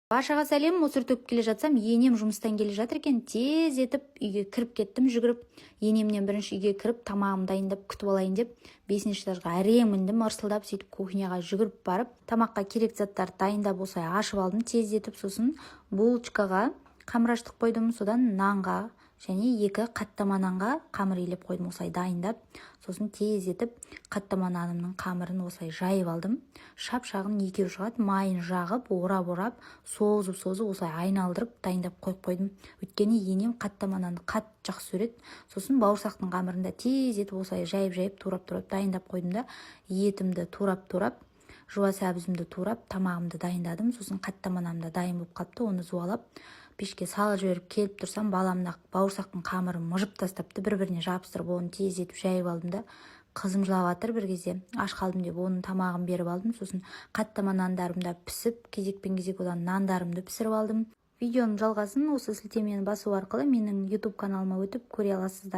Баршаға сәлем, мусор төгіп келе жатсам, енем жұмыстан келе жатыр екен, тез етіп үйге кіріп кеттім жүгіріп. Енемнен бірінші үйге кіріп, тамағымды дайындап күтіп алайын деп, 5-ші этажға әрең міндім, ырсылдап сөйтіп кухняға жүгіріп барып, тамаққа керек заттарды дайындап осылай ашып алдым, тез етіп. Сосын булочкаға қамыр аштық қойдым, содан нанға және 2 қаттама нанға қамыр илеп қойдым, осылай дайындап. Сосын тез етіп қаттама нанымның қамырын осылай жайып алдым. Шап-шағын 2 шығады, майын жағып, орап, созып осылай айналдырып дайындап қойып қойдым. Өйткені енем қаттама нанды қатты жақсы көреді. Сосын бауырсақтың қамырында тез етіп осылай жайып турап дайындап қойдым да, етімді турап, жуа сәбізімді турап, тамағымды дайындадым. Сосын қаттама наным да дайын болып қалыпты, оны зуалап пешке салып жіберіп келіп тұрсам, баламнан бауырсақтың қамырын мұжып тастапты, бір-біріне жабыстырып, оны тез етіп жайып алдым да, қызым жылап жатыр бір кезде, аш қалдым деп оның тамағын беріп алдым. Сосын қаттама нандарым да пісіп, кезек одан нандарымды пісіріп алдым. Видеоның жалғасын осы сілтемені басу арқылы менің YouTube каналыма өтіп көре аласыздар.